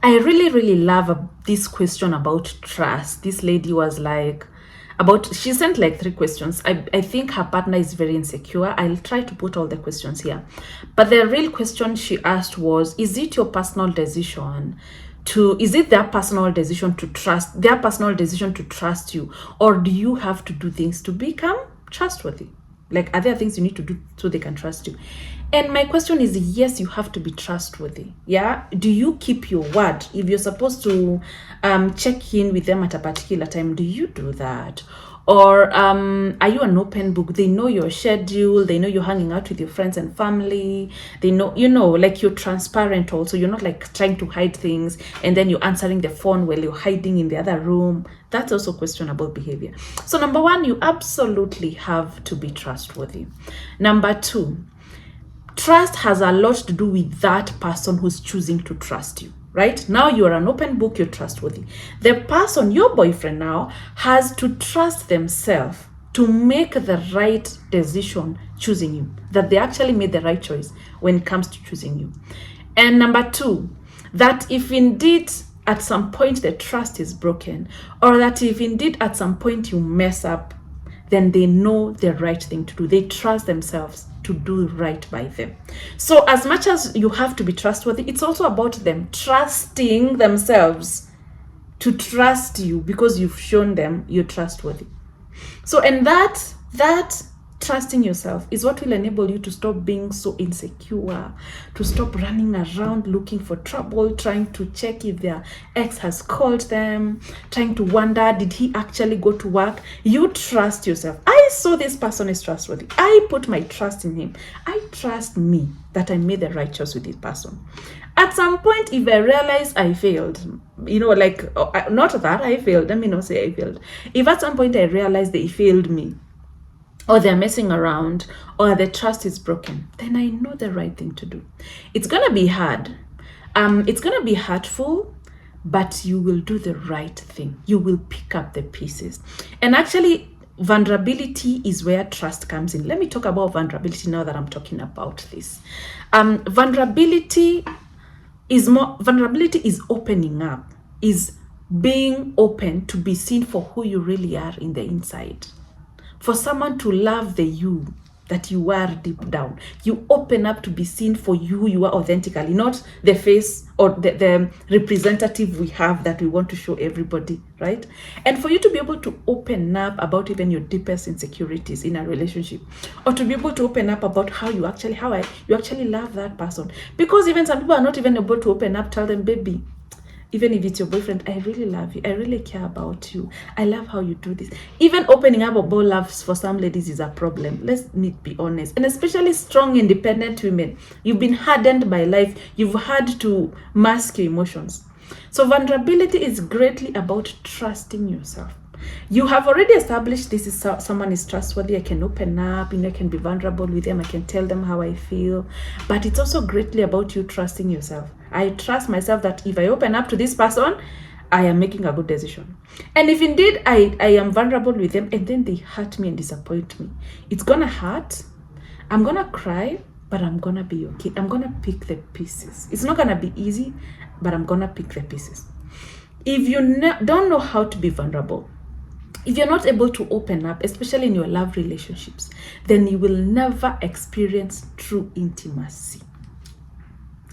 I really, really love this question about trust. This lady was like, she sent like 3 questions. I think her partner is very insecure. I'll try to put all the questions here. But the real question she asked was, is it your personal decision is it their personal decision to trust you, or do you have to do things to become trustworthy? Like, are there things you need to do so they can trust you? And my question is, yes, you have to be trustworthy. Yeah. Do you keep your word? If you're supposed to check in with them at a particular time, do you do that? Or are you an open book? They know your schedule. They know you're hanging out with your friends and family. They know, like, you're transparent also. You're not like trying to hide things and then you're answering the phone while you're hiding in the other room. That's also questionable behavior. So number 1, you absolutely have to be trustworthy. Number 2, trust has a lot to do with that person who's choosing to trust you. Right? Now you're an open book, you're trustworthy. The person, your boyfriend now, has to trust themselves to make the right decision choosing you, that they actually made the right choice when it comes to choosing you. And number 2, that if indeed at some point the trust is broken, or that if indeed at some point you mess up, then they know the right thing to do. They trust themselves to do right by them. So as much as you have to be trustworthy, it's also about them trusting themselves to trust you because you've shown them you're trustworthy. So, and that trusting yourself is what will enable you to stop being so insecure, to stop running around looking for trouble, trying to check if their ex has called them, trying to wonder, did he actually go to work? You trust yourself. I saw this person is trustworthy. I put my trust in him. I trust me that I made the right choice with this person. At some point, if I realize I failed, not that I failed, let me not say I failed. If at some point I realize they failed me, or they're messing around, or the trust is broken, then I know the right thing to do. It's going to be hard. It's going to be hurtful, but you will do the right thing. You will pick up the pieces. And actually, vulnerability is where trust comes in. Let me talk about vulnerability now that I'm talking about this. Vulnerability is opening up, is being open to be seen for who you really are in the inside. For someone to love the you that you are deep down. You open up to be seen for who you are authentically, not the face or the representative we have that we want to show everybody, right? And for you to be able to open up about even your deepest insecurities in a relationship, or to be able to open up about how you actually love that person. Because even some people are not even able to open up, tell them, baby, even if it's your boyfriend, I really love you. I really care about you. I love how you do this. Even opening up about love for some ladies is a problem. Let's be honest. And especially strong, independent women. You've been hardened by life. You've had to mask your emotions. So vulnerability is greatly about trusting yourself. You have already established this is someone is trustworthy. I can open up, I can be vulnerable with them. I can tell them how I feel. But it's also greatly about you trusting yourself. I trust myself that if I open up to this person, I am making a good decision. And if indeed I am vulnerable with them and then they hurt me and disappoint me, it's going to hurt. I'm going to cry, but I'm going to be okay. I'm going to pick the pieces. It's not going to be easy, but I'm going to pick the pieces. If you don't know how to be vulnerable, if you're not able to open up, especially in your love relationships, then you will never experience true intimacy.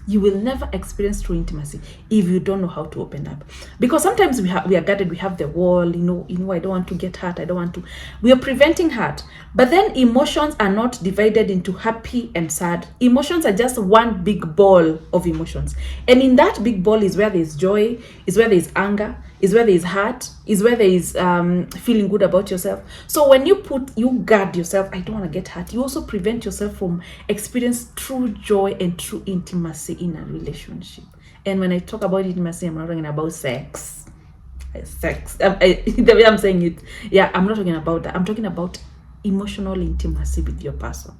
You will never experience true intimacy if you don't know how to open up. Because sometimes we are guarded, we have the wall, I don't want to get hurt, we are preventing hurt. But then emotions are not divided into happy and sad. Emotions are just one big ball of emotions. And in that big ball is where there's joy, is where there's anger, is where there's hurt, is where there is feeling good about yourself. So when you guard yourself, I don't want to get hurt, you also prevent yourself from experiencing true joy and true intimacy in a relationship. And when I talk about intimacy, I'm not talking about sex. The way I'm saying it, I'm not talking about that. I'm talking about emotional intimacy with your person.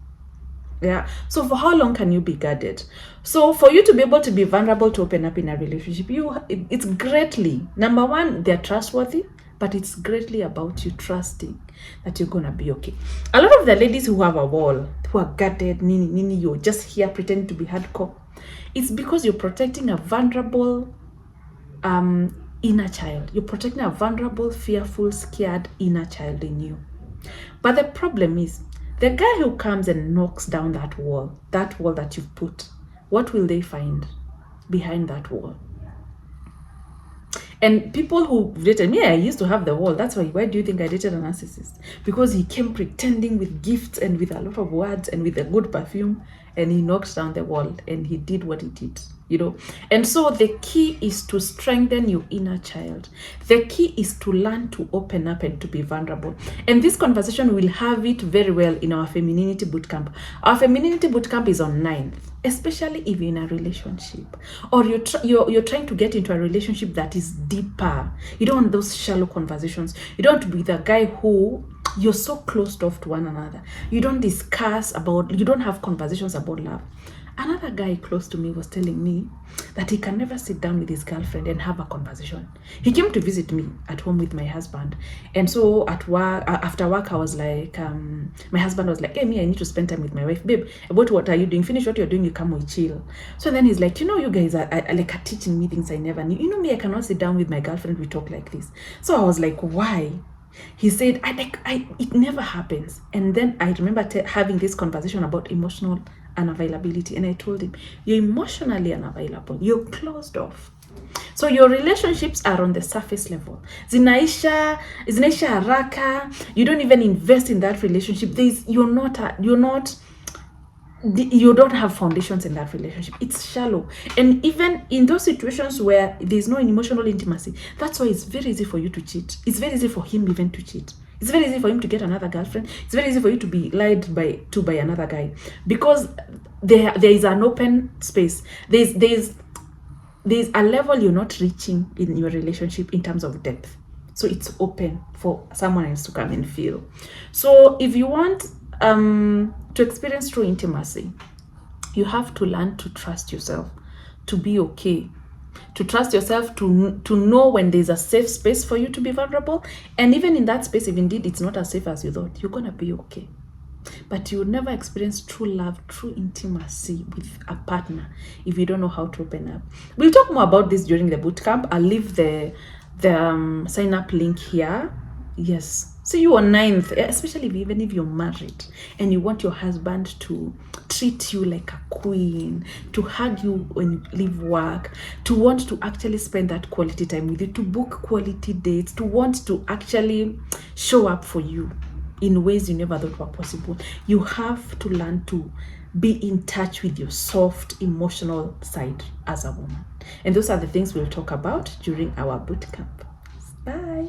Yeah. So for how long can you be guarded? So for you to be able to be vulnerable to open up in a relationship, it's greatly, number one, they're trustworthy, but it's greatly about you trusting that you're gonna be okay. A lot of the ladies who have a wall, who are guarded, you're just here pretending to be hardcore, it's because you're protecting a vulnerable inner child. You're protecting a vulnerable, fearful, scared inner child in you. But the problem is, the guy who comes and knocks down that wall that you've put, what will they find behind that wall? And people who dated me, I used to have the wall. That's why do you think I dated a narcissist? Because he came pretending with gifts and with a lot of words and with a good perfume, and he knocked down the wall and he did what he did, you know. And so the key is to strengthen your inner child. The key is to learn to open up and to be vulnerable. And this conversation will have it very well in our femininity bootcamp. Our femininity bootcamp is on 9th. Especially if you're in a relationship or you're trying to get into a relationship that is deeper. You don't want those shallow conversations. You don't want to be the guy who you're so closed off to one another. You don't have conversations about love. Another guy close to me was telling me that he can never sit down with his girlfriend and have a conversation. He came to visit me at home with my husband. And so at work, after work, I was like, my husband was like, hey, me, I need to spend time with my wife. Babe, what are you doing? Finish what you're doing, you come, we chill. So then he's like, you guys are like teaching me things I never knew. Me, I cannot sit down with my girlfriend, we talk like this. So I was like, why? He said, it never happens. And then I remember having this conversation about emotional unavailability. And I told him, you're emotionally unavailable. You're closed off. So your relationships are on the surface level. Zinaisha haraka. You don't even invest in that relationship. You don't have foundations in that relationship. It's shallow. And even in those situations where there's no emotional intimacy, that's why it's very easy for you to cheat. It's very easy for him even to cheat. It's very easy for him to get another girlfriend. It's very easy for you to be lied by another guy, because there is an open space. There's a level you're not reaching in your relationship in terms of depth. So it's open for someone else to come and feel. So if you want to experience true intimacy, you have to learn to trust yourself, to be okay, to trust yourself, to know when there's a safe space for you to be vulnerable. And even in that space, if indeed it's not as safe as you thought, you're gonna be okay. But you will never experience true love, true intimacy with a partner if you don't know how to open up. We'll talk more about this during the bootcamp. I'll leave the sign up link here. Yes. See you on 9th, especially even if you're married and you want your husband to treat you like a queen, to hug you when you leave work, to want to actually spend that quality time with you, to book quality dates, to want to actually show up for you in ways you never thought were possible. You have to learn to be in touch with your soft, emotional side as a woman. And those are the things we'll talk about during our bootcamp. Bye.